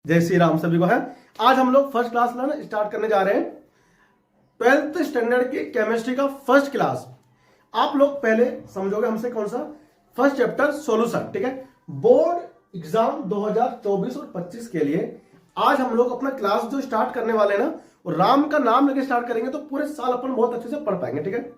जय श्री राम सभी को है। आज हम लोग फर्स्ट क्लास लर्न स्टार्ट करने जा रहे हैं। 12th स्टैंडर्ड की केमिस्ट्री का फर्स्ट क्लास। आप लोग पहले समझोगे हमसे कौन सा फर्स्ट चैप्टर सॉल्यूशन, ठीक है। बोर्ड एग्जाम 2024 और 25 के लिए आज हम लोग अपना क्लास जो स्टार्ट करने वाले हैं ना, वो राम का नाम लेके स्टार्ट करेंगे तो पूरे साल अपन बहुत अच्छे से पढ़ पाएंगे, ठीक है।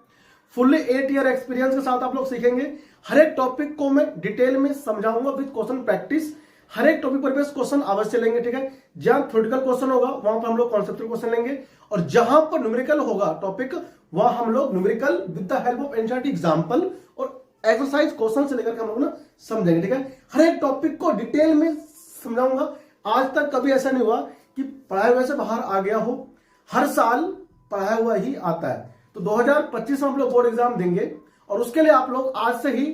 फुल्ली 8 ईयर एक्सपीरियंस के साथ आप लोग सीखेंगे। हर एक टॉपिक को मैं डिटेल में समझाऊंगा विद क्वेश्चन प्रैक्टिस। हर एक टॉपिक पर बेस्ड क्वेश्चन अवश्य लेंगे, ठीक है। जहां थ्योरेटिकल क्वेश्चन होगा वहां पर हम लोग कॉन्सेप्चुअल क्वेश्चन लेंगे, और जहां पर न्यूमेरिकल होगा टॉपिक वहां हम लोग numerical with the help of NCERT example और एक्सरसाइज क्वेश्चन से लेकर हम लोग ना समझेंगे, ठीक है। हर एक टॉपिक को डिटेल में समझाऊंगा। आज तक कभी ऐसा नहीं हुआ कि पढ़ाए हुए से बाहर आ गया हो, हर साल पढ़ाया हुआ ही आता है। तो 2025 में हम लोग बोर्ड एग्जाम देंगे और उसके लिए आप लोग आज से ही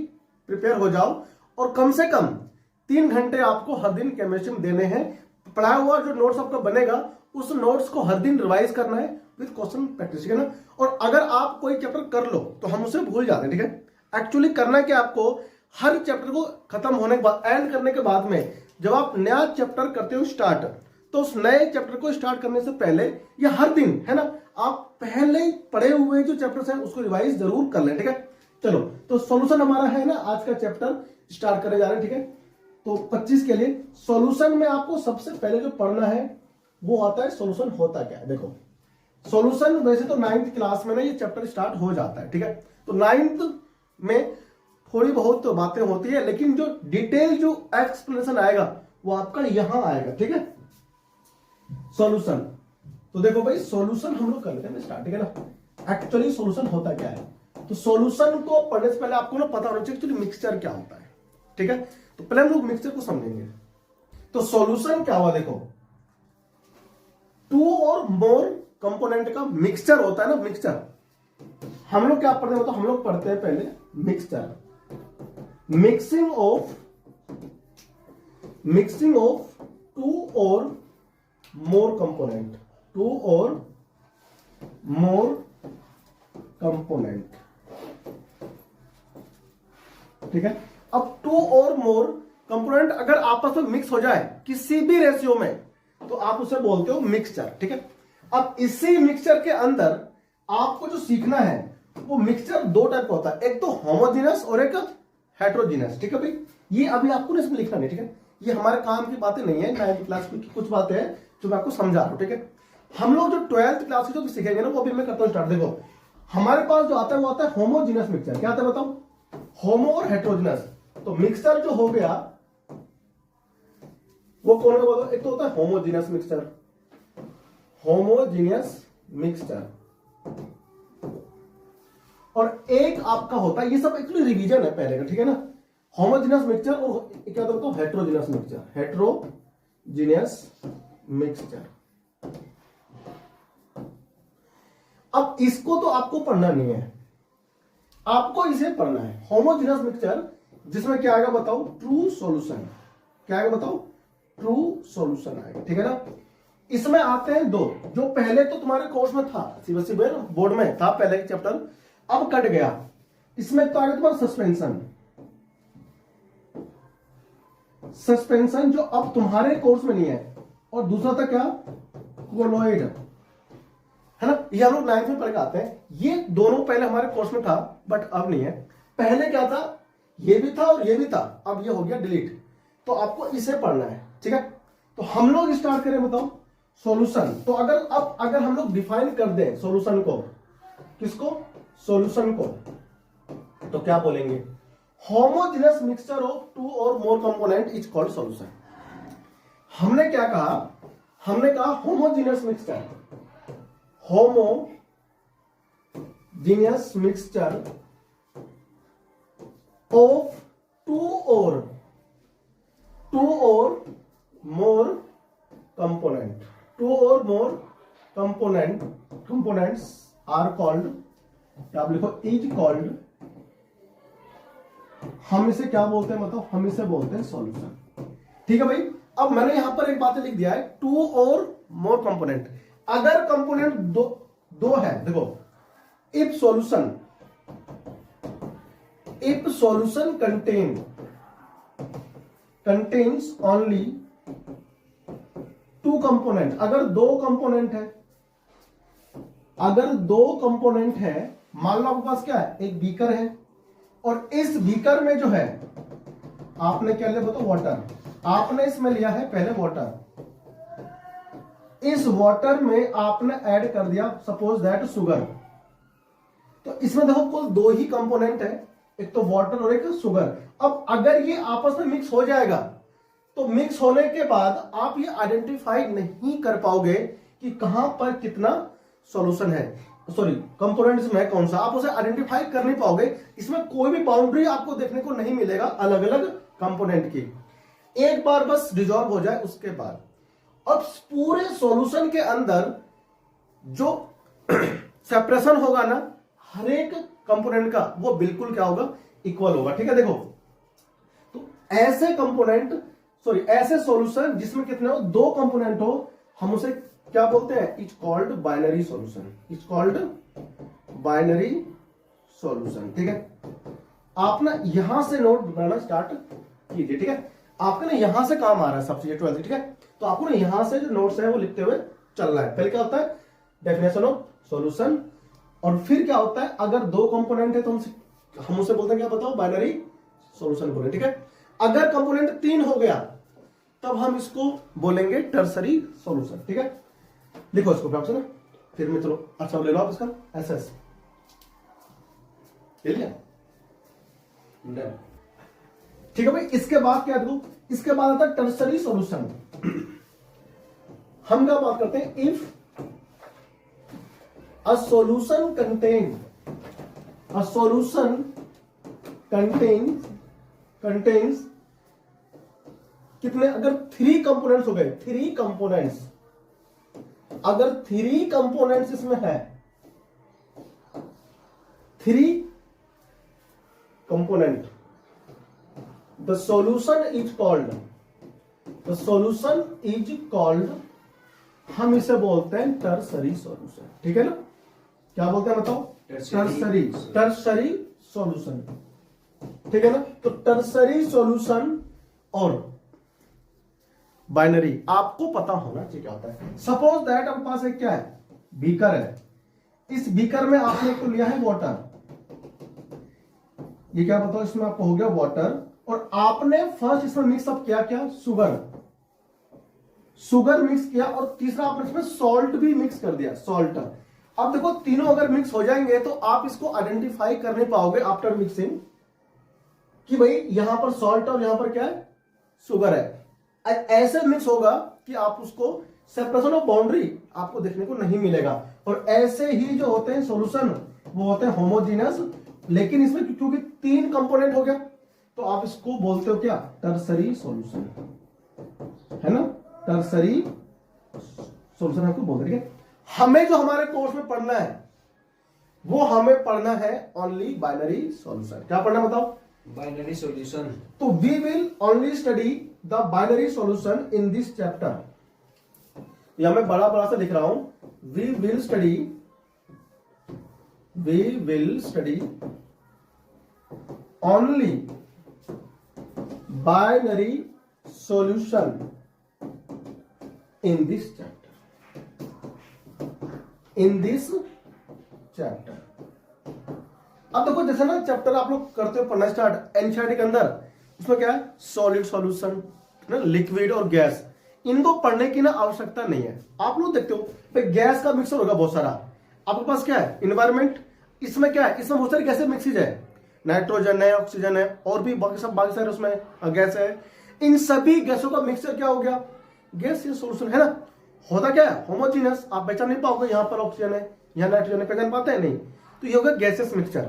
प्रिपेयर हो जाओ, और कम से कम 3 घंटे आपको हर दिन केमिस्ट्री में देने हैं। पढ़ाया हुआ जो नोट्स आपका बनेगा उस नोट्स को हर दिन रिवाइज करना है विद क्वेश्चन प्रैक्टिस, ठीक है ना। और अगर आप कोई चैप्टर कर लो तो हम उसे भूल जाते हैं, ठीक है। एक्चुअली करना क्या आपको, हर चैप्टर को खत्म होने के बाद एंड करने के बाद में जब आप नया चैप्टर करते हो स्टार्ट, तो उस नए चैप्टर को स्टार्ट करने से पहले या हर दिन, है ना, आप पहले पढ़े हुए जो चैप्टर्स हैं उसको रिवाइज जरूर कर लें, ठीक है। चलो, तो सॉल्यूशन हमारा है ना, आज का चैप्टर स्टार्ट करने जा रहे हैं, ठीक है। तो 25 के लिए सॉल्यूशन में आपको सबसे पहले जो पढ़ना है वो आता है सॉल्यूशन होता क्या है। देखो, सॉल्यूशन वैसे तो 9th क्लास में ना ये चैप्टर स्टार्ट हो जाता है, ठीक है। तो 9th में थोड़ी बहुत तो बातें होती है, लेकिन जो डिटेल जो एक्सप्लेनेशन आएगा वो आपका यहां आएगा, ठीक है। सॉल्यूशन, तो देखो भाई, सॉल्यूशन हम लोग कर लेते हैं स्टार्ट, ठीक है ना। एक्चुअली सॉल्यूशन होता क्या है, तो सॉल्यूशन को पढ़ने से पहले आपको ना पता होना चाहिए एक्चुअली मिक्सचर क्या होता है, ठीक है। तो पहले हम लोग मिक्सचर को समझेंगे। तो सॉल्यूशन क्या हुआ, देखो, 2 और मोर कंपोनेंट का मिक्सचर होता है ना, मिक्सचर। हम लोग क्या पढ़ते हैं, तो हम लोग पढ़ते हैं पहले मिक्सचर, मिक्सिंग ऑफ 2 और मोर कंपोनेंट, 2 और मोर कंपोनेंट, ठीक है। अब 2 और मोर कंपोनेंट अगर आपस में मिक्स हो जाए किसी भी रेशियो में तो आप उसे बोलते हो मिक्सचर, ठीक है। अब इसी मिक्सचर के अंदर आपको जो सीखना है वो मिक्सचर 2 टाइप का होता है, एक तो होमोजेनस और एक हेट्रोजीनस, ठीक है भाई। ये अभी आपको ना इसमें लिखना नहीं, ठीक है। ये हमारे काम की बातें नहीं है, 9th क्लास की कुछ बातें हैं जो मैं आपको समझा रहा हूं, ठीक है। हम लोग जो 12th क्लास की जो सीखेंगे ना वो अभी मैं करता हूं स्टार्ट। देखो, हमारे पास जो आता है वो आता है होमोजीनस मिक्सचर। क्या आता है बताओ, होमो और हेट्रोजीनस। तो मिक्सचर जो हो गया वो कौन सा बताओ, एक तो होता है होमोजीनियस मिक्सचर, होमोजीनियस मिक्सचर, और एक आपका होता है, ये सब एक्चुअली रिवीजन है पहले का, ठीक है ना। होमोजीनियस मिक्सचर और क्या होता है हेट्रोजीनियस मिक्सचर, हेट्रोजीनियस मिक्सचर। अब इसको तो आपको पढ़ना नहीं है, आपको इसे पढ़ना है। होमोजीनियस मिक्सचर जिसमें क्या आएगा बताओ, ट्रू सॉल्यूशन। क्या आएगा बताओ, ट्रू सॉल्यूशन आएगा, ठीक है ना। इसमें आते हैं 2, जो पहले तो तुम्हारे कोर्स में था, सीबीएसई बोर्ड में था पहले चैप्टर, अब कट गया। इसमें तो आएगा तुम्हारा सस्पेंशन जो अब तुम्हारे कोर्स में नहीं है, और दूसरा था क्या, कोलोइड, है ना। ये हम लोग 9th में पढ़ के आते हैं। ये दोनों पहले हमारे कोर्स में था बट अब नहीं है। पहले क्या था, ये भी था और ये भी था, अब ये हो गया डिलीट। तो आपको इसे पढ़ना है, ठीक है। तो हम लोग स्टार्ट करें, बताओ सॉल्यूशन। तो अगर हम लोग डिफाइन कर दें सॉल्यूशन को, किसको, सॉल्यूशन को, तो क्या बोलेंगे, होमोजेनस मिक्सचर ऑफ 2 और मोर कंपोनेंट इज कॉल्ड सॉल्यूशन। हमने क्या कहा, हमने कहा homogeneous mixture, homogeneous mixture of 2 और मोर कंपोनेंट, 2 और मोर कंपोनेंट्स आर कॉल्ड, क्या आप लिखो, इज कॉल्ड, हम इसे क्या बोलते हैं, मतलब हम इसे बोलते हैं सॉल्यूशन, ठीक है भाई। अब मैंने यहां पर एक बात लिख दिया है, 2 और मोर कंपोनेंट। अगर कंपोनेंट दो है, देखो, if solution contains only component, अगर दो कंपोनेंट है, अगर दो कंपोनेंट है, मान लो आपके पास क्या है, एक बीकर है और इस बीकर में जो है आपने क्या लिया बताओ, वाटर। आपने इसमें लिया है पहले वाटर, इस वाटर में आपने ऐड कर दिया सपोज दैट शुगर। तो इसमें देखो कुल दो ही कंपोनेंट है, एक तो वाटर और एक शुगर। अब अगर ये आपस में मिक्स हो जाएगा तो मिक्स होने के बाद आप ये आइडेंटिफाई नहीं कर पाओगे कि कहां पर कितना सॉल्यूशन है, सॉरी कंपोनेंट्स में कौन सा, आप उसे आइडेंटिफाई कर नहीं पाओगे। इसमें कोई भी बाउंड्री आपको देखने को नहीं मिलेगा अलग अलग कंपोनेंट की। एक बार बस डिजॉल्व हो जाए उसके बाद अब पूरे सॉल्यूशन के अंदर जो सेपरेशन होगा ना हर एक कंपोनेंट का, वो बिल्कुल क्या होगा, इक्वल होगा। ठीक है, देखो तो ऐसे कंपोनेंट, सॉरी ऐसे सॉल्यूशन जिसमें कितने हो, दो कंपोनेंट हो, हम उसे क्या बोलते हैं, it's called binary solution, it's called binary solution. ठीक है, आप ना यहां से नोट बनाना स्टार्ट कीजिए। ठीक है, आपका ना यहां से काम आ रहा है सबसे, ये 12th। ठीक है, तो आपको ना यहां से जो नोट्स है वो लिखते हुए चलना है। पहले क्या होता है, डेफिनेशन ऑफ सॉल्यूशन, और फिर क्या होता है, अगर दो कंपोनेंट है तो हम उसे बोलते हैं क्या बताओ, बाइनरी सॉल्यूशन बोले। ठीक है, अगर कंपोनेंट 3 हो गया तब हम इसको बोलेंगे टर्सरी सॉल्यूशन। ठीक है, लिखो इसको प्यार से ना, फिर मैं चलो अच्छा ले लो आप इसका एसएस ले लिया। ठीक है भाई, इसके बाद क्या देखो, इसके बाद आता है टर्सरी सॉल्यूशन। हम क्या बात करते हैं, इफ a solution contains कितने, अगर 3 कंपोनेंट्स हो गए, 3 कंपोनेंट्स, अगर 3 कंपोनेंट्स इसमें है, 3 component, the solution is called, हम इसे बोलते हैं टर्सरी सॉल्यूशन। ठीक है ना, क्या बोलते हैं बताओ, टर्सरी सॉल्यूशन। ठीक है ना, तो टर्सरी सॉल्यूशन और बाइनरी आपको पता होना चाहिए क्या होता है। सपोज दैट आपके पास एक क्या है, बीकर है, इस बीकर में आपने तो लिया है वाटर, ये क्या बताओ, इसमें आपको हो गया वाटर, और आपने फर्स्ट इसमें मिक्सअप किया क्या, शुगर मिक्स किया, और तीसरा आपने इसमें सॉल्ट भी मिक्स कर दिया, सॉल्ट। अब देखो तीनों अगर मिक्स हो जाएंगे तो आप इसको आइडेंटिफाई कर नहीं पाओगे आफ्टर मिक्सिंग कि भाई यहां पर सॉल्ट और यहां पर क्या है, शुगर है। ऐसे मिक्स होगा कि आप उसको सेपरेशन ऑफ बाउंड्री आपको देखने को नहीं मिलेगा। और ऐसे ही जो होते हैं सॉल्यूशन वो होते हैं होमोजीनियस, लेकिन इसमें क्योंकि 3 कंपोनेंट हो गया तो आप इसको बोलते हो क्या, टर्सरी सॉल्यूशन, है ना, टर्सरी सॉल्यूशन आपको बोलते हैं। हमें जो हमारे कोर्स में पढ़ना है वो हमें पढ़ना है ओनली बाइनरी सॉल्यूशन। क्या पढ़ना बताओ, बाइनरी सॉल्यूशन। तो we will only study the binary solution in this chapter. यहां मैं बड़ा बड़ा से लिख रहा हूं, we will study only binary solution in this chapter। अब देखो जैसे ना चैप्टर आप लोग करते हो पढ़ना स्टार्ट एनसीईआरटी के अंदर, उसमें क्या है, सॉलिड सॉल्यूशन, लिक्विड और गैस, इनको पढ़ने की ना आवश्यकता नहीं है। आप लोग देखते हो भाई गैस का मिक्सर होगा बहुत सारा, आपके पास क्या है, इन्वायरमेंट, इसमें क्या है, इसमें बहुत सारी गैसें मिक्सिज है, नाइट्रोजन है, ऑक्सीजन है, और भी बाकी सारे उसमें गैस है। इन सभी गैसों का मिक्सचर क्या हो गया, गैस ये सॉल्यूशन है ना। होता क्या है, होमोजीनियस, आप पहचान नहीं पाओगे, यहां पर ऑक्सीजन है, यहां नाइट्रोजन है, पहचान पाते हैं नहीं, तो ये होगा गैसेस मिक्सचर।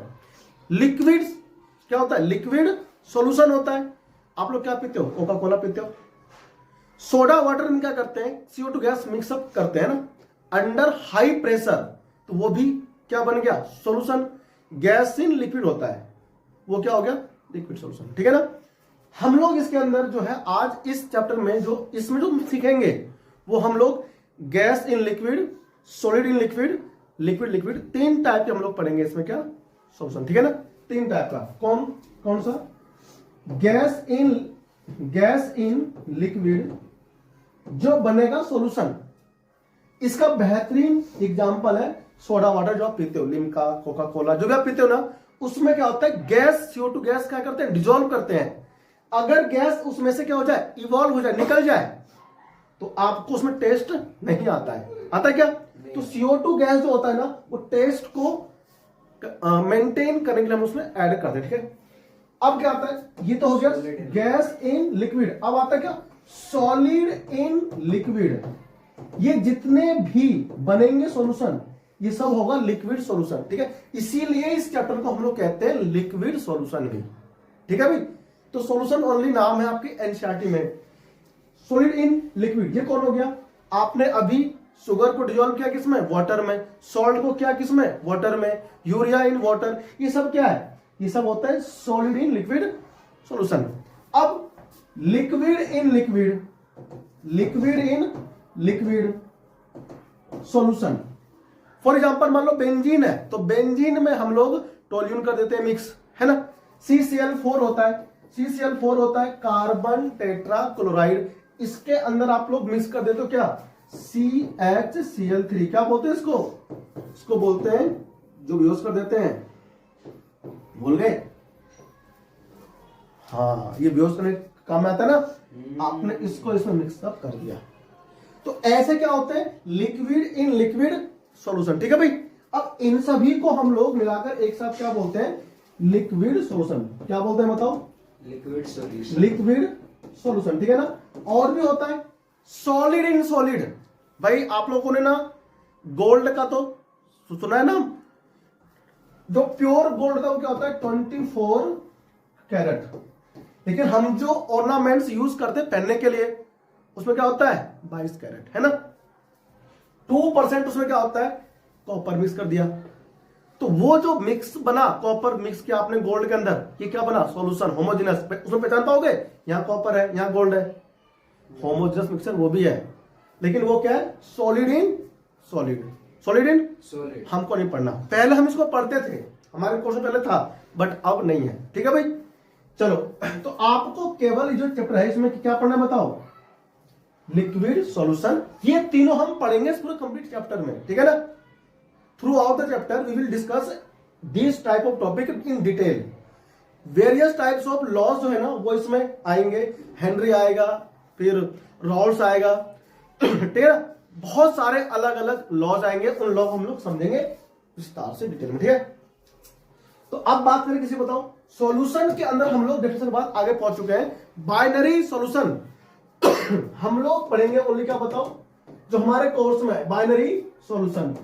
लिक्विड क्या होता है, लिक्विड सॉल्यूशन होता है, आप लोग क्या पीते हो, कोका कोला पीते हो, सोडा वाटर में क्या करते हैं, CO2 गैस मिक्सअप करते हैं ना अंडर हाई प्रेशर, तो वो भी क्या बन गया, सॉल्यूशन। गैस इन लिक्विड होता है, वो क्या हो गया, लिक्विड सॉल्यूशन। ठीक है ना, हम लोग इसके अंदर जो है आज इस चैप्टर में जो इसमें जो सीखेंगे वो हम लोग gas in liquid, solid in liquid, liquid liquid, 3 type के हम लोग पढ़ेंगे इसमें क्या, सॉल्यूशन। ठीक है ना, 3 टाइप का, कौन कौन सा, गैस इन लिक्विड, जो बनेगा सॉल्यूशन। इसका बेहतरीन एग्जांपल है सोडा वाटर जो आप पीते हो, लिम्का, कोका कोला, जो भी आप पीते हो ना, उसमें क्या होता है, गैस CO2 गैस क्या करते हैं, डिजोल्व करते हैं। अगर गैस उसमें से क्या हो जाए, इवॉल्व हो जाए, निकल जाए, तो आपको उसमें टेस्ट नहीं आता है। आता है क्या? तो CO2 गैस जो होता है ना, वो टेस्ट को मेंटेन करने के लिए हम उसमें ऐड करते हैं। ठीक है, अब क्या आता है, ये तो हो गया गैस इन लिक्विड। अब आता है क्या, सॉलिड इन लिक्विड। ये जितने भी बनेंगे सॉल्यूशन, ये सब होगा लिक्विड सॉल्यूशन। ठीक है, इसीलिए इस चैप्टर को हम लोग कहते हैं लिक्विड सॉल्यूशन भी। ठीक है भाई, तो सॉल्यूशन ओनली नाम है आपकी एनसीईआरटी में। सॉलिड इन लिक्विड ये कौन हो गया, आपने अभी शुगर को डिजोल्व किया किसमें, वाटर में। सॉल्ट को क्या किसमें, वाटर में। यूरिया इन वाटर, ये सब क्या है, ये सब होता है सॉलिड इन लिक्विड सॉल्यूशन। अब liquid in liquid, liquid in liquid solution. For example मान लो बेंजीन है, तो बेंजीन में हम लोग टोल्यून कर देते हैं मिक्स, है ना। CCl4 होता है, CCl4 होता है कार्बन टेट्रा क्लोराइड। इसके अंदर आप लोग मिक्स कर देते हो क्या, CHCl3। क्या बोलते हैं इसको, इसको बोलते हैं, जो यूज कर देते हैं, भूल गए, हाँ, ये बेहोश करने काम में आता है ना, आपने इसको इसमें मिक्सअप कर दिया। तो ऐसे क्या होते हैं, लिक्विड इन लिक्विड सॉल्यूशन। ठीक है भाई, अब इन सभी को हम लोग मिलाकर एक साथ क्या बोलते हैं, लिक्विड सॉल्यूशन। क्या बोलते हैं बताओ, लिक्विड सॉल्यूशन, लिक्विड सॉल्यूशन। ठीक है ना। और भी होता है सॉलिड इन सॉलिड। भाई आप लोगों ने ना गोल्ड का तो सुना है ना, जो प्योर गोल्ड का वो क्या होता है 24 कैरेट। लेकिन हम जो ऑर्नामेंट्स यूज करते हैं पहनने के लिए, उसमें क्या होता है 22 कैरेट, है ना। 2% उसमें क्या होता है, कॉपर मिक्स कर दिया। तो वो जो मिक्स बना, कॉपर मिक्स किया आपने गोल्ड के अंदर, ये क्या बना, सॉल्यूशन होमोजेनस। उसमें पहचान पाओगे, यहां कॉपर है, यहां गोल्ड है, होमोजेनस मिक्सचर वो भी है। लेकिन वो क्या है, solid in solid, solid in solid. हमको नहीं पढ़ना, पहले हम इसको पढ़ते थे, हमारे कोर्स में पहले था, बट अब नहीं है। ठीक है भाई, चलो, तो आपको केवल जो चैप्टर है इसमें क्या पढ़ना है बताओ, लिक्विड सॉल्यूशन। ये तीनों हम पढ़ेंगे इस पूरे कंप्लीट चैप्टर में। ठीक है ना। Throughout the chapter we will discuss this type of topic in detail. Various types of laws जो है ना वो इसमें आएंगे, हेनरी आएगा, फिर रॉल्स आएगा, ठीक है, बहुत सारे अलग अलग लॉज आएंगे, उन लॉ हम लोग समझेंगे विस्तार से डिटेल में। ठीक है, तो अब बात करें किसी बताओ, सॉल्यूशन के अंदर हम लोग डेफिनेशन बात आगे पहुंच चुके हैं। बाइनरी सॉल्यूशन हम लोग पढ़ेंगे ओनली, क्या बताओ, जो हमारे कोर्स में बाइनरी सॉल्यूशन।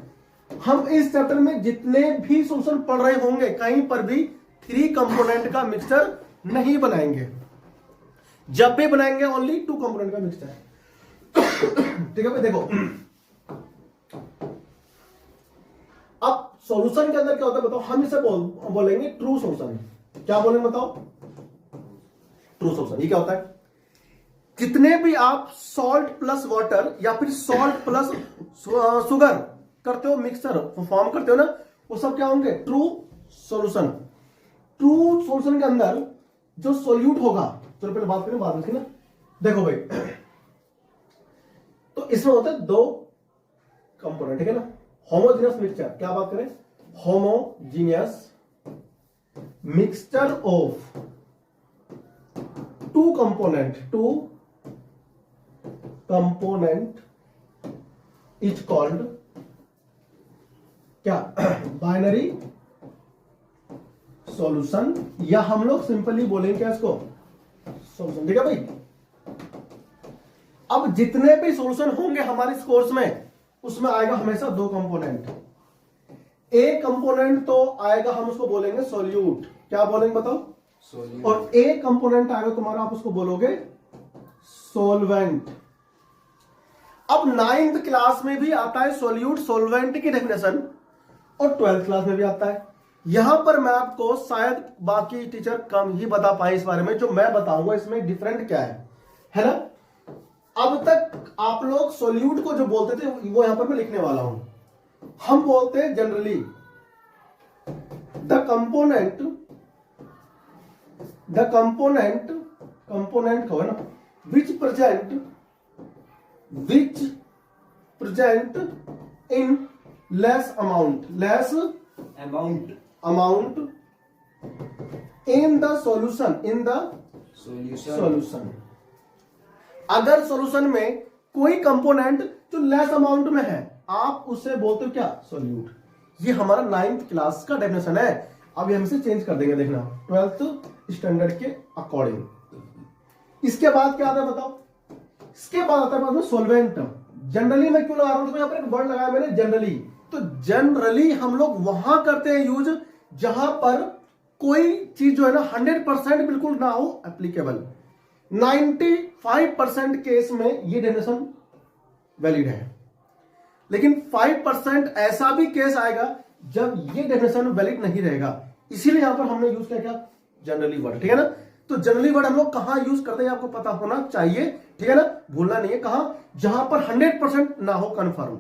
हम इस चैप्टर में जितने भी सॉल्यूशन पढ़ रहे होंगे, कहीं पर भी 3 कंपोनेंट का मिक्सचर नहीं बनाएंगे। जब भी बनाएंगे ओनली 2 कंपोनेंट का मिक्सचर। ठीक है भाई, देखो अब सॉल्यूशन के अंदर क्या होता है बताओ, हम इसे बोलेंगे ट्रू सॉल्यूशन। क्या बोलेंगे बताओ, ट्रू सॉल्यूशन। ये क्या होता है, जितने भी आप सॉल्ट प्लस वाटर या फिर सॉल्ट प्लस शुगर करते हो, मिक्सचर फॉर्म करते हो ना, वो सब क्या होंगे, ट्रू सॉल्यूशन। ट्रू सॉल्यूशन के अंदर जो सॉल्यूट होगा, चलो पहले बात करें बाद में ना। देखो भाई, तो इसमें होता है 2 कंपोनेंट, ठीक है ना। होमोजेनियस मिक्सचर, क्या बात करें, homogeneous mixture of 2 component is called क्या, बाइनरी सॉल्यूशन, या हम लोग सिंपली बोलेंगे क्या इसको, सॉल्यूशन। ठीक है भाई, अब जितने भी सॉल्यूशन होंगे हमारे इस कोर्स में, उसमें आएगा हमेशा 2 कंपोनेंट। एक कंपोनेंट तो आएगा, हम उसको बोलेंगे सॉल्यूट। क्या बोलेंगे बताओ, सॉल्यूट। और एक कंपोनेंट आएगा तुम्हारा, आप उसको बोलोगे सॉल्वेंट। अब 9th क्लास में भी आता है सॉल्यूट सॉल्वेंट की डेफिनेशन, और 12th क्लास में भी आता है। यहां पर मैं आपको शायद बाकी टीचर कम ही बता पाए इस बारे में, जो मैं बताऊंगा इसमें डिफरेंट क्या है ना। अब तक आप लोग सॉल्यूट को जो बोलते थे वो यहां पर मैं लिखने वाला हूं। हम बोलते हैं जनरली द कंपोनेंट को है ना, विच present which present in less amount in the solution. अगर सॉल्यूशन में कोई कंपोनेंट जो लेस अमाउंट में है, आप उसे बोलते हो क्या? सॉल्यूट। ये हमारा 9th क्लास का डेफिनेशन है। अब हम इसे चेंज कर देंगे, देखना 12th स्टैंडर्ड के अकॉर्डिंग। इसके बाद क्या आता है बताओ? इसके बाद आता है सॉल्वेंट। जनरली मैं क्यों लगा रहा हूं? तो यहां पर एक वर्ड लगाया मैंने, जनरली। तो जनरली हम लोग वहां करते हैं यूज जहां पर कोई चीज जो है ना 100% बिल्कुल ना हो एप्लीकेबल। 95% केस में ये डेफिनेशन वैलिड है, लेकिन 5% ऐसा भी केस आएगा जब ये डेफिनेशन वैलिड नहीं रहेगा। इसीलिए यहां पर हमने यूज किया क्या? Generally word. ठीक है ना? तो जनरली वर्ड हम लोग कहां यूज करते हैं आपको पता होना चाहिए। ठीक है ना? भूलना नहीं है। कहां? जहां पर 100% ना हो कंफर्म,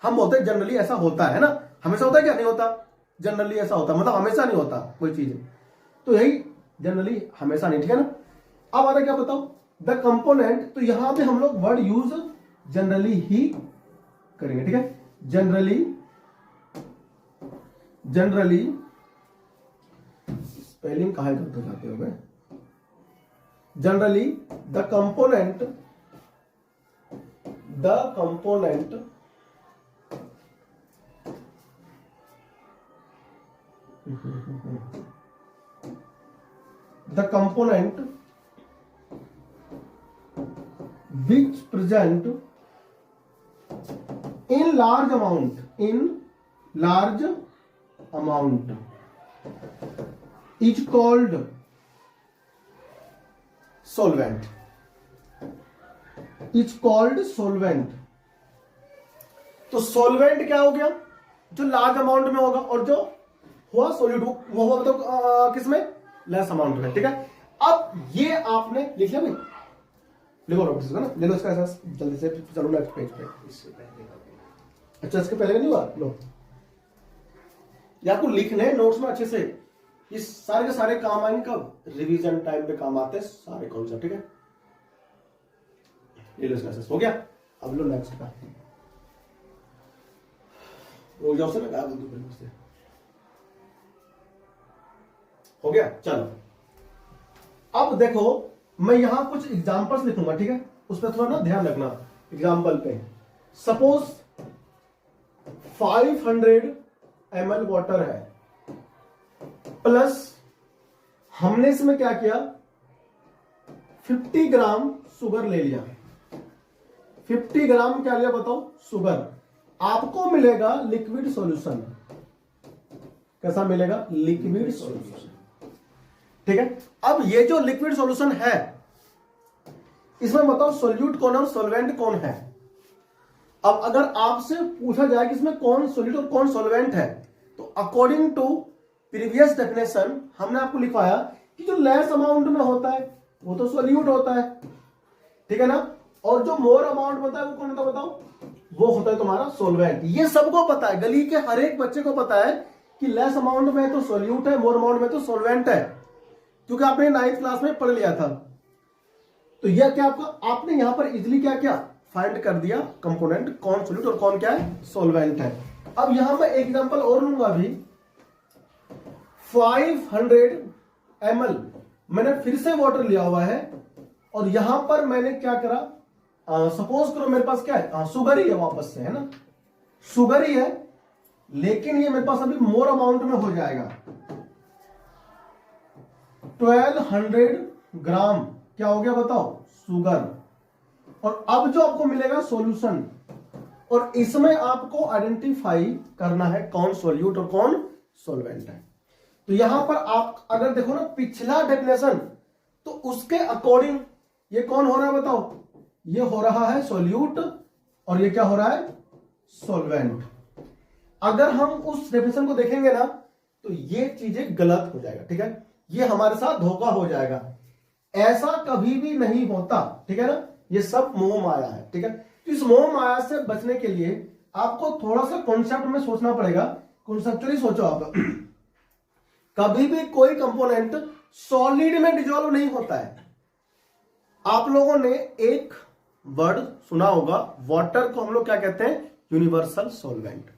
हम बोलते हैं जनरली ऐसा होता है ना। हमेशा होता है क्या? नहीं होता। जनरली ऐसा होता मतलब हमेशा नहीं होता कोई चीज, तो यही जनरली हमेशा नहीं। ठीक है ना? अब आता क्या बताओ? The component. तो यहां पे हम लोग वर्ड यूज जनरली ही करेंगे। ठीक है? जनरली स्पेलिंग कहा करते जाते हो? Generally the component which present in large amount is called solvent। तो सॉल्वेंट क्या हो गया? जो लार्ज अमाउंट में होगा, और जो हुआ सॉल्यूट वो हुआ मतलब किसमें? लेस अमाउंट में। ठीक है? अब ये आपने लिख लिया भाई, लिखो ना, ले लो इसका एहसास जल्दी से। चलो नेक्स्ट पेज पे। अच्छा, इसके पहले का नहीं हुआ? लो, ये आपको लिखने नोट्स में अच्छे से। ये सारे के सारे काम आएंगे कब? रिवीजन टाइम पे काम आते हैं सारे कॉन्सेप्ट। ठीक है? ये लो इसका एहसास हो गया। अब लो नेक्स्ट का। रोज जाओ से लगा दो से। हो गया? चलो अब देखो, मैं यहां कुछ एग्जांपल्स लिखूंगा। ठीक है? उस पर थोड़ा ना ध्यान रखना। एग्जांपल पे सपोज 500 ml वाटर है, प्लस हमने इसमें क्या किया? 50 ग्राम शुगर ले लिया। 50 ग्राम क्या लिया बताओ? शुगर। आपको मिलेगा लिक्विड सॉल्यूशन। कैसा मिलेगा? Liquid solution. ठीक है? अब ये जो लिक्विड सॉल्यूशन है, इसमें बताओ सॉल्यूट कौन है और सॉल्वेंट कौन है। अब अगर आपसे पूछा जाए कि इसमें कौन सॉल्यूट और कौन सॉल्वेंट है, तो अकॉर्डिंग टू प्रीवियस डेफिनेशन हमने आपको लिखवाया कि जो लेस अमाउंट में होता है वो तो सॉल्यूट होता है। ठीक है ना? और जो मोर अमाउंट होता है वो कौन होता है बताओ? वो होता है तुम्हारा सॉल्वेंट। ये सबको पता है, गली के हर एक बच्चे को पता है कि लेस अमाउंट में तो सॉल्यूट है, मोर अमाउंट में तो सॉल्वेंट है, क्योंकि आपने 9th क्लास में पढ़ लिया था। तो यह क्या आपने यहां पर इजिली क्या फाइंड कर दिया कंपोनेंट, कौन सॉल्यूट और कौन क्या है? सॉल्वेंट है। अब यहां मैं एग्जांपल और लूंगा भी। 500 ml मैंने फिर से वाटर लिया हुआ है, और यहां पर मैंने क्या करा? सपोज करो मेरे पास क्या है? शुगर ही है, वापस से है ना, शुगर ही है, लेकिन ये मेरे पास अभी मोर अमाउंट में हो जाएगा। 1200 ग्राम क्या हो गया बताओ? शुगर। और अब जो आपको मिलेगा सॉल्यूशन, और इसमें आपको आइडेंटिफाई करना है कौन सॉल्यूट और कौन सॉल्वेंट है। तो यहां पर आप अगर देखो ना पिछला डेफिनेशन, तो उसके अकॉर्डिंग ये कौन हो रहा है बताओ? ये हो रहा है सॉल्यूट, और ये क्या हो रहा है? सॉल्वेंट। अगर हम उस डेफिनेशन को देखेंगे ना, तो ये चीजें गलत हो जाएगा। ठीक है? ये हमारे साथ धोखा हो जाएगा। ऐसा कभी भी नहीं होता। ठीक है ना? ये सब मोह माया है। ठीक है? तो इस मोह माया से बचने के लिए आपको थोड़ा सा कॉन्सेप्ट में सोचना पड़ेगा। कॉन्सेप्चुअली सोचो आप। कभी भी कोई कंपोनेंट सॉलिड में डिजोल्व नहीं होता है। आप लोगों ने एक वर्ड सुना होगा, वाटर को हम लोग क्या कहते हैं, यूनिवर्सल सॉल्वेंट।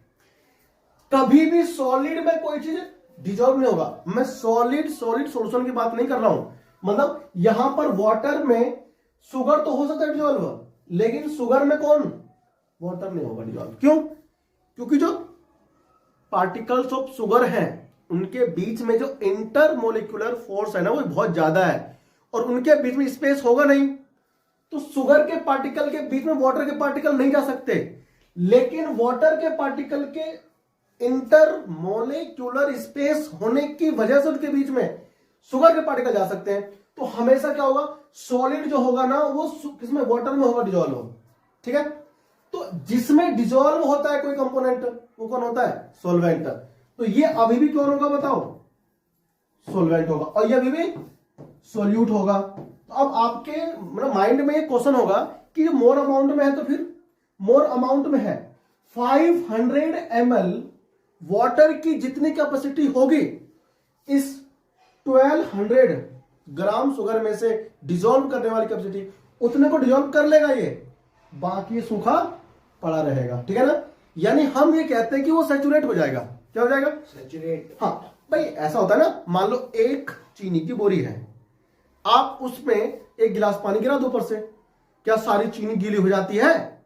कभी भी सॉलिड में कोई चीज डिजॉल्व नहीं होगा। मैं सॉलिड सॉल्यूशन की बात नहीं कर रहा हूं, मतलब यहां पर वाटर में शुगर तो हो सकता है डिजॉल्व, लेकिन शुगर में कौन, वाटर नहीं होगा डिजॉल्व। क्यों? क्योंकि जो पार्टिकल्स ऑफ शुगर हैं उनके बीच में जो इंटरमोलिकुलर फोर्स है ना वो बहुत ज्यादा है, और उनके बीच में स्पेस होगा नहीं, तो शुगर के पार्टिकल के बीच में वाटर के पार्टिकल नहीं जा सकते। लेकिन वाटर के पार्टिकल के इंटरमोलिक्यूलर स्पेस होने की वजह से उनके बीच में शुगर के पार्टिकल जा सकते हैं। तो हमेशा क्या होगा, सॉलिड जो होगा ना वो किसमें, वाटर में होगा डिजॉल्व हो। ठीक है, तो जिसमें डिजॉल्व होता है कोई कंपोनेंट वो कौन होता है, सॉल्वेंट। तो ये अभी भी कौन होगा बताओ, सॉल्वेंट होगा, और ये अभी भी सॉल्यूट होगा। तो अब आपके मतलब माइंड में एक क्वेश्चन होगा कि मोर अमाउंट में है, तो फिर मोर अमाउंट में है 500 ml वाटर की जितनी कैपेसिटी होगी, इस 1200 ग्राम शुगर में से डिजॉल्व करने वाली कैपेसिटी उतने को डिजॉल्व कर लेगा ये, बाकी सूखा पड़ा रहेगा। ठीक है ना, यानी हम ये कहते हैं कि वो सैचुरेट हो जाएगा। क्या हो जाएगा, सैचुरेट। हाँ भाई ऐसा होता है ना, मान लो एक चीनी की बोरी है, आप उसमें एक गिलास पानी गिरा दो ऊपर से, क्या सारी चीनी गीली हो जाती है?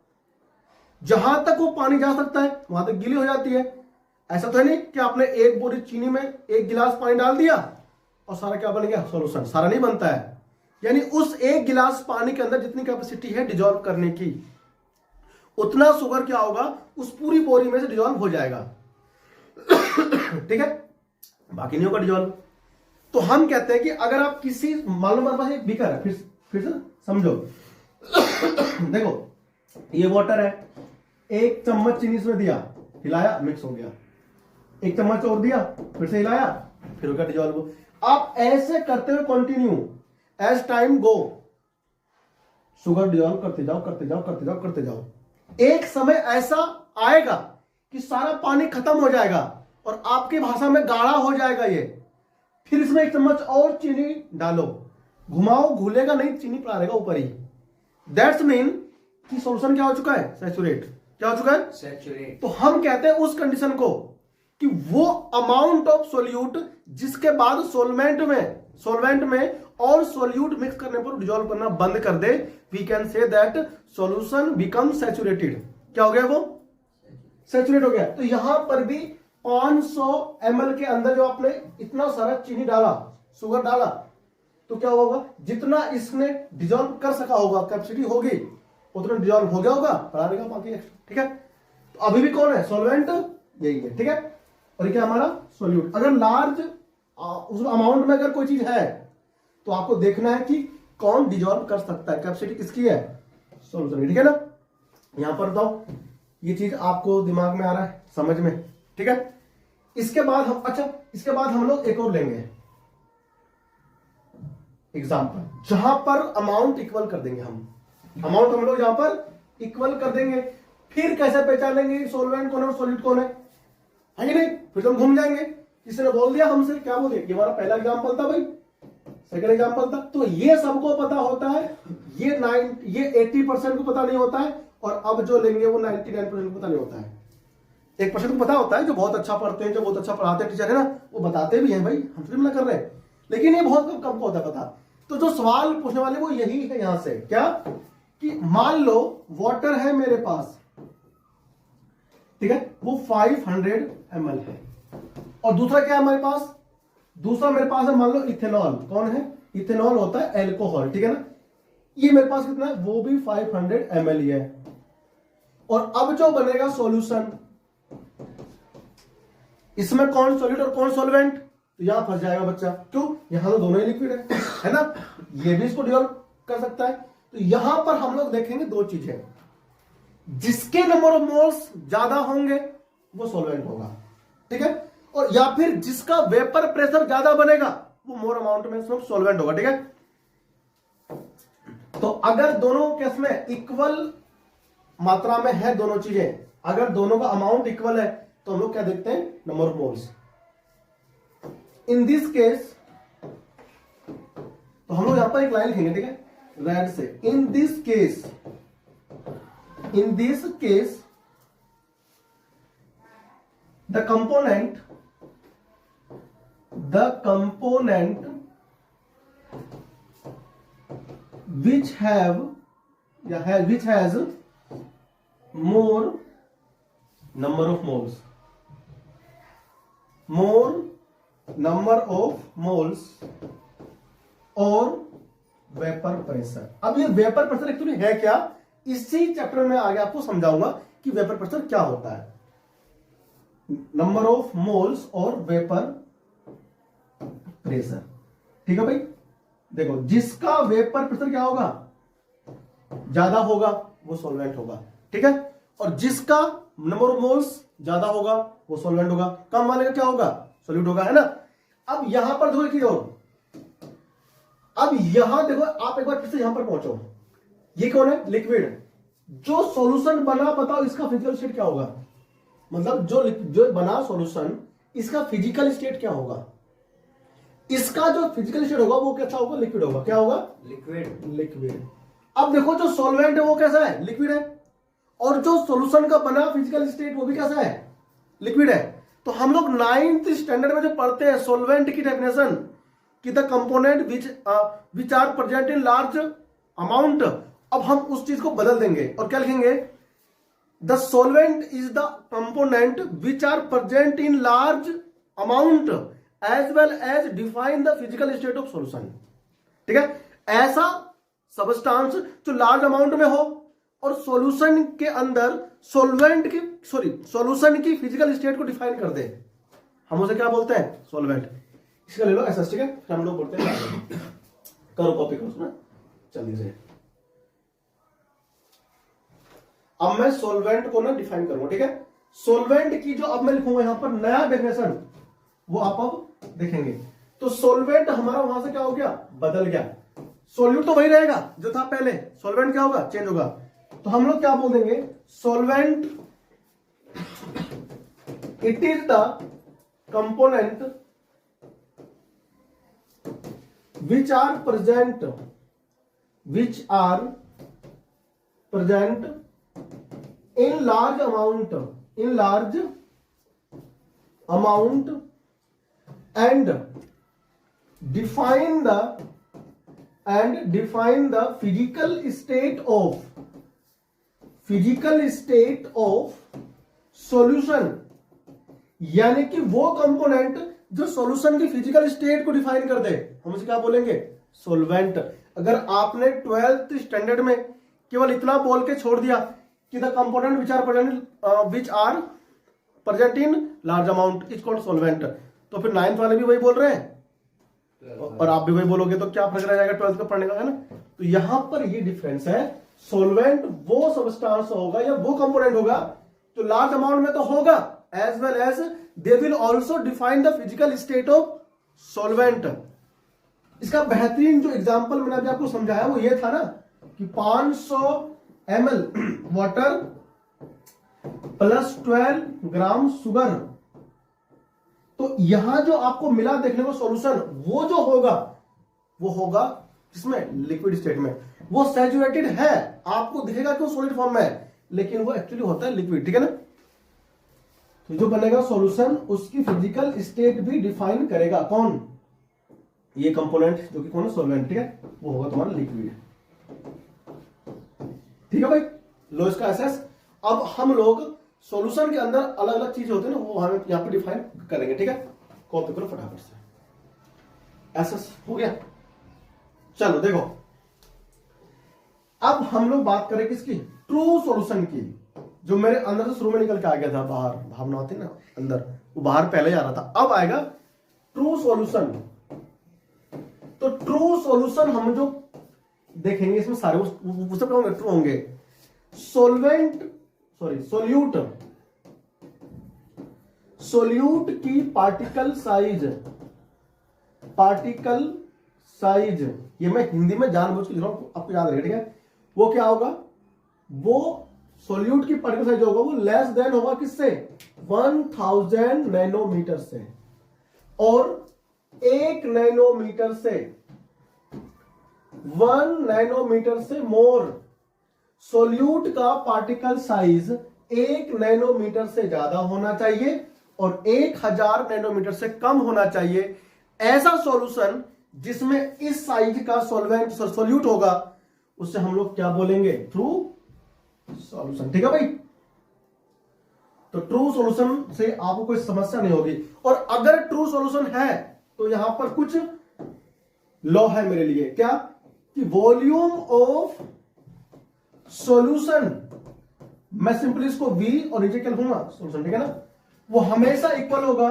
जहां तक वो पानी जा सकता है वहां तक गीली हो जाती है। ऐसा तो है नहीं कि आपने एक बोरी चीनी में एक गिलास पानी डाल दिया और सारा क्या बन गया, सॉल्यूशन। सारा नहीं बनता है, यानी उस एक गिलास पानी के अंदर जितनी कैपेसिटी है डिजॉल्व करने की, उतना शुगर क्या होगा उस पूरी बोरी में से डिजॉल्व हो जाएगा। ठीक है, बाकी नहीं होगा डिजॉल्व। तो हम कहते हैं कि अगर आप किसी, मान लो हमारे पास एक बीकर है, फिर से समझो। देखो ये वाटर है, एक चम्मच चीनी इसमें दिया, हिलाया, मिक्स हो गया, एक चम्मच और दिया, फिर से हिलाया, फिर होगा डिजॉल्व। आप ऐसे करते हुए continue, as time go, sugar dissolve करते जाओ करते जाओ करते जाओ करते जाओ। एक समय ऐसा आएगा कि सारा पानी खत्म हो जाएगा और आपकी भाषा में गाढ़ा हो जाएगा ये। फिर इसमें एक चम्मच और चीनी डालो, घुमाओ, घुलेगा नहीं, चीनी पड़ा रहेगा ऊपर ही। दैट्स मीन कि सॉल्यूशन क्या हो चुका है, सैचुरेट। क्या हो चुका है, सैचुरेट। तो हम कहते हैं उस कंडीशन को कि वो अमाउंट ऑफ सोल्यूट जिसके बाद सॉल्वेंट में और सोल्यूट मिक्स करने पर डिजॉल्व करना बंद कर दे, we can say that solution become saturated. क्या हो गया, वो सैचुरेट हो गया। तो यहां पर भी 500 ml के अंदर जो आपने इतना सारा चीनी डाला, शुगर डाला, तो क्या होगा, जितना इसने डिजॉल्व कर सका होगा, कैपेसिटी होगी, उतना डिजॉल्व हो गया होगा, पड़ा रहेगा बाकी। ठीक है, तो अभी भी कौन है, सॉल्वेंट यही है। ठीक है, और ये क्या हमारा सोल्यूट। अगर लार्ज उस अमाउंट में अगर कोई चीज है तो आपको देखना है कि कौन डिजॉल्व कर सकता है, कैपेसिटी किसकी है, सॉल्यूशन। ठीक है ना, यहां पर बताओ ये चीज आपको दिमाग में आ रहा है, समझ में। ठीक है, इसके बाद हम लोग एक और लेंगे एग्जांपल, जहां पर अमाउंट इक्वल कर देंगे। हम लोग यहां पर इक्वल कर देंगे। फिर कैसे पहचानेंगे सॉल्वेंट कौन है और सॉल्यूट कौन है कि नहीं? फिर तो हम घूम जाएंगे। किसी ने बोल दिया हमसे, क्या बोले, ये हमारा पहला एग्जांपल था भाई, सेकंड एग्जांपल था। तो ये सबको पता होता है, ये 80% को पता नहीं होता है, और अब जो लेंगे वो 99% को पता नहीं होता है। 1% को पता होता है, जो बहुत अच्छा पढ़ते हैं, जो बहुत अच्छा पढ़ाते हैं टीचर है ना, वो बताते भी हैं भाई, हम थोड़ी मना कर रहे हैं, लेकिन ये बहुत कम को होता है पता। तो जो सवाल पूछने वाले वो यही है यहां से, क्या कि मान लो वाटर है मेरे पास, ठीक है, वो 500 ml है, और दूसरा क्या है हमारे पास, दूसरा मेरे पास है मान लो इथेनॉल। कौन है, इथेनॉल होता है एल्कोहल। ठीक है ना, ये मेरे पास कितना है, वो भी 500 ml ही है। और अब जो बनेगा सॉल्यूशन, इसमें कौन सॉल्यूट और कौन सॉल्वेंट, तो यहां फंस जाएगा बच्चा। क्यों, यहां तो दोनों ही लिक्विड है ना, ये भी इसको डिसॉल्व कर सकता है। तो यहां पर हम लोग देखेंगे दो चीजें, जिसके नंबर ऑफ मोल्स ज्यादा होंगे वो सॉल्वेंट होगा, ठीक है, और या फिर जिसका वेपर प्रेशर ज्यादा बनेगा वो मोर अमाउंट में सॉल्वेंट होगा। ठीक है, तो अगर दोनों केस में इक्वल मात्रा में है दोनों चीजें, अगर दोनों का अमाउंट इक्वल है, तो हम लोग क्या देखते हैं, number of moles. In this case, तो हम लोग यहां पर एक लाइन लिखेंगे, ठीक है, रेड से, in this case In this case, the component which has more number of moles और वेपर प्रेशर। अब ये वेपर प्रेशर एक्चुअली है क्या, इसी चैप्टर में आगे आपको समझाऊंगा कि वेपर प्रेशर क्या होता है। नंबर ऑफ मोल्स और वेपर प्रेशर, ठीक है भाई। देखो, जिसका वेपर प्रेशर क्या होगा, ज्यादा होगा, वो सॉल्वेंट होगा, ठीक है। और जिसका नंबर ऑफ मोल्स ज्यादा होगा वो सॉल्वेंट होगा, कम वाले का क्या होगा, सॉल्यूट होगा, है ना। अब यहां पर देखो एक चीज और, अब यहां देखो, आप एक बार फिर से यहां पर पहुंचो, ये कौन है, लिक्विड। जो सॉल्यूशन बना, बताओ इसका फिजिकल स्टेट क्या होगा, मतलब जो बना सॉल्यूशन, इसका फिजिकल स्टेट क्या होगा। इसका जो फिजिकल स्टेट होगा वो कैसा होगा, लिक्विड होगा। क्या होगा, लिक्विड। अब देखो, जो सॉल्वेंट है वो कैसा है, लिक्विड है, और जो सॉल्यूशन का बना फिजिकल स्टेट वो भी कैसा है, लिक्विड है। तो हम लोग 9th स्टैंडर्ड में जो पढ़ते हैं सॉल्वेंट की डेफिनेशन कि the component which are present in large amount, अब हम उस चीज को बदल देंगे और क्या लिखेंगे, the solvent is the component which are present in large amount as well as define the physical state of solution. ठीक है, ऐसा सबस्टांस जो लार्ज अमाउंट में हो और सॉल्यूशन के अंदर सॉल्यूशन की फिजिकल स्टेट को डिफाइन कर दे, हम उसे क्या बोलते हैं, सॉल्वेंट। इसका ले लो ऐसा, ठीक है, फिर हम लोग बोलते हैं करो कॉपी करो उसमें, जल्दी से। अब मैं सॉल्वेंट को ना डिफाइन करूंगा, ठीक है। सॉल्वेंट की जो अब मैं लिखूंगा यहां पर नया डेफिनेशन, वो आप अब देखेंगे। तो सॉल्वेंट हमारा वहां से क्या हो गया, बदल गया। सॉल्यूट तो वही रहेगा जो था पहले, सॉल्वेंट क्या होगा, चेंज होगा। तो हम लोग क्या बोल देंगे, solvent it is the component which are present in large amount and define the physical state of solution। यानी कि वो कंपोनेंट जो सॉल्यूशन की फिजिकल स्टेट को डिफाइन कर दे, हम उसे क्या बोलेंगे, सॉल्वेंट। अगर आपने 12th स्टैंडर्ड में केवल इतना बोल के छोड़ दिया कि the component which are present in large amount is called solvent, तो फिर 9th वाले भी वही बोल रहे हैं और आप भी वही बोलोगे, तो क्या फर्क रह जाएगा 12th का पढ़ने का, है ना। तो यहां पर ये डिफरेंस है, सॉल्वेंट वो सबस्टांस होगा या वो कंपोनेंट होगा जो लार्ज अमाउंट में तो होगा, as well as they will also define the physical state of solvent. इसका बेहतरीन जो एग्जांपल मैंने अभी आपको समझाया वो ये था ना कि 500 ml water plus 12 gram sugar. तो यहां जो आपको मिला देखने को सॉल्यूशन, वो जो होगा वो होगा किसमें, लिक्विड स्टेट में। वो सैचुरेटेड है, आपको दिखेगा कि वो सॉलिड फॉर्म में है, लेकिन वो एक्चुअली होता है लिक्विड, ठीक है ना। तो जो बनेगा सॉल्यूशन उसकी फिजिकल स्टेट भी डिफाइन करेगा कौन, ये कंपोनेंट जो कि कौन है, सॉल्वेंट, ठीक है, वो होगा तुम्हारा लिक्विड। ठीक है भाई, लो इसका एसएस। अब हम लोग सॉल्यूशन के अंदर अलग अलग चीज होते हैं ना, वो हम यहां पे डिफाइन करेंगे, ठीक है। कॉपी करो फटाफट से, एसएस हो गया। चलो देखो, अब हम लोग बात करें किसकी, ट्रू सॉल्यूशन की, जो मेरे अंदर से शुरू में निकल के आ गया था, बाहर भावना होती ना अंदर, वो बाहर पहले ही आ रहा था, अब आएगा ट्रू सॉल्यूशन। तो ट्रू सॉल्यूशन हम जो देखेंगे इसमें सारे वो सब क्या ट्रू होंगे। सोल्यूट की पार्टिकल साइज, ये मैं हिंदी में जानबूझ के लिख रहा हूं, आपको याद रहेगा, ठीक है। वो क्या होगा, वो सोल्यूट की पार्टिकल साइज होगा वो लेस देन होगा किससे, 1000 नैनोमीटर से, और 1 नैनोमीटर से 1 नैनोमीटर से मोर सोल्यूट का पार्टिकल साइज 1 नैनोमीटर से ज्यादा होना चाहिए और 1000 नैनोमीटर से कम होना चाहिए। ऐसा सॉल्यूशन जिसमें इस साइज का सॉल्वेंट सोल्यूट होगा उससे हम लोग क्या बोलेंगे? True solution. ठीक है भाई, तो ट्रू सॉल्यूशन से आपको कोई समस्या नहीं होगी। और अगर ट्रू सॉल्यूशन है तो यहां पर कुछ लॉ है मेरे लिए, क्या कि वॉल्यूम ऑफ सॉल्यूशन, मैं सिंपली इसको V और नीचे क्या लिखूंगा? सॉल्यूशन। ठीक है ना, वो हमेशा इक्वल होगा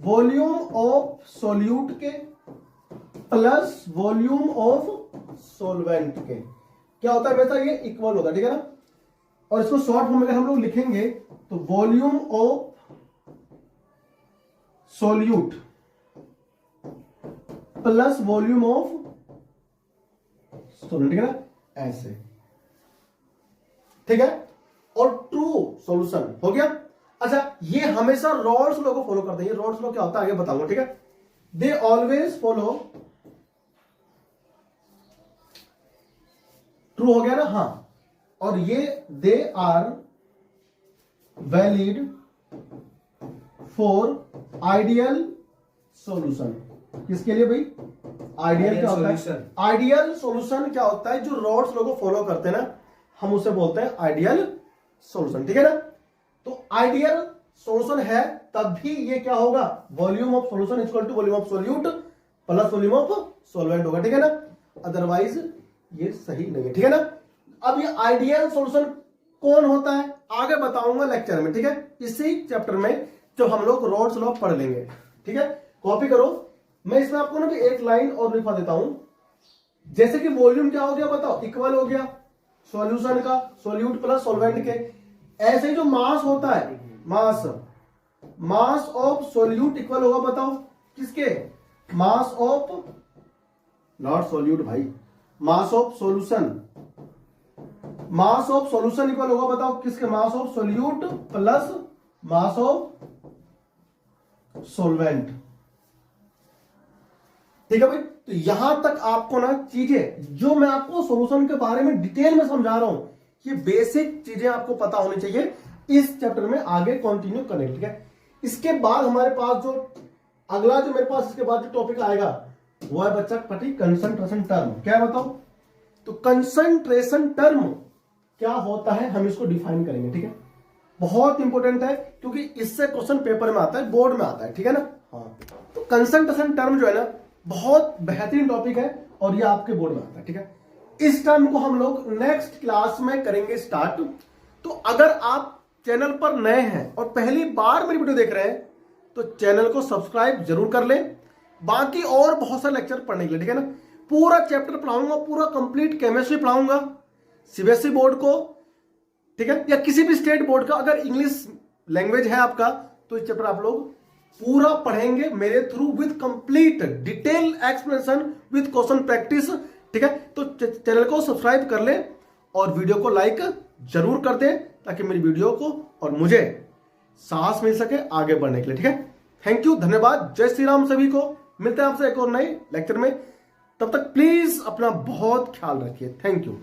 वॉल्यूम ऑफ सॉल्यूट के प्लस वॉल्यूम ऑफ सॉल्वेंट के। क्या होता है हमेशा? ये इक्वल होता है। ठीक है ना, और इसको शॉर्ट फॉर्म में हम लोग लिखेंगे तो volume of solute plus volume of solvent. ठीक है ना, ऐसे। ठीक है, और ट्रू सॉल्यूशन हो गया। अच्छा, ये हमेशा रॉड्स लॉ को फॉलो करते हैं। ये रॉड्स लॉ क्या होता है आगे बताऊंगा। ठीक है, दे ऑलवेज फॉलो, ट्रू हो गया ना? हाँ, और ये they are valid for ideal solution. किसके लिए भाई? आइडियल क्या होता है? आइडियल सॉल्यूशन क्या होता है? जो रॉड्स लोगों को फॉलो करते हैं ना, हम उसे बोलते हैं आइडियल सॉल्यूशन। ठीक है ना, तो आइडियल सॉल्यूशन है तब भी ये क्या होगा? Volume of solution equal to volume of solute plus volume of solvent होगा। ठीक है ना, अदरवाइज ये सही नहीं है। ठीक है ना, अब ये आइडियल सॉल्यूशन कौन होता है आगे बताऊंगा लेक्चर में। ठीक है, इसी चैप्टर में जो हम लोग रॉड्स लॉ पढ़ लेंगे। ठीक है, कॉपी करो। मैं इसमें आपको ना भी एक लाइन और लिखवा देता हूं। जैसे कि वॉल्यूम क्या हो गया बताओ? इक्वल हो गया सॉल्यूशन का, सॉल्यूट प्लस सॉल्वेंट के। ऐसे ही जो मास होता है, मास ऑफ सॉल्यूट इक्वल होगा बताओ किसके? मास ऑफ, नॉट सॉल्यूट भाई, mass of solution. Mass of solution equal होगा बताओ किसके? Mass of solute plus mass of solvent. ठीक है भाई, तो यहां तक आपको ना चीजें जो मैं आपको सॉल्यूशन के बारे में डिटेल में समझा रहा हूं, ये बेसिक चीजें आपको पता होनी चाहिए इस चैप्टर में आगे कंटिन्यू करने। ठीक है, इसके बाद हमारे पास जो अगला जो मेरे पास इसके बाद जो टॉपिक आएगा वो है बच्चा पटी कंसंट्रेशन टर्म। क्या बताओ? तो कंसंट्रेशन टर्म क्या होता है हम इसको डिफाइन करेंगे। ठीक है, बहुत इंपॉर्टेंट है क्योंकि इससे क्वेश्चन पेपर में आता है, बोर्ड में आता है। ठीक है ना, हाँ, तो कंसंट्रेशन टर्म जो है ना बहुत बेहतरीन टॉपिक है और ये आपके बोर्ड में आता है। ठीक है, इस टर्म को हम लोग नेक्स्ट क्लास में करेंगे स्टार्ट। तो अगर आप चैनल पर नए हैं और पहली बार मेरी वीडियो देख रहे हैं तो चैनल को सब्सक्राइब जरूर कर लें। बाकी और बहुत सारे लेक्चर पढ़ने के लिए। ठीक है ना, पूरा चैप्टर पढ़ाऊंगा, पूरा कंप्लीट केमिस्ट्री पढ़ाऊंगा सीबीएसई बोर्ड को। ठीक है, या किसी भी स्टेट बोर्ड का। अगर इंग्लिश लैंग्वेज है आपका तो इस चैप्टर आप लोग पूरा पढ़ेंगे मेरे through with complete detail explanation with question practice. ठीक है, तो चैनल को सब्सक्राइब कर लें और वीडियो को लाइक जरूर कर दें ताकि मेरी वीडियो को और मुझे साहस मिल सके आगे बढ़ने के लिए। ठीक है, थैंक यू, धन्यवाद, जय श्री राम सभी को। मिलते हैं आपसे एक और नए लेक्चर में, तब तक प्लीज अपना बहुत ख्याल रखिए। Thank you.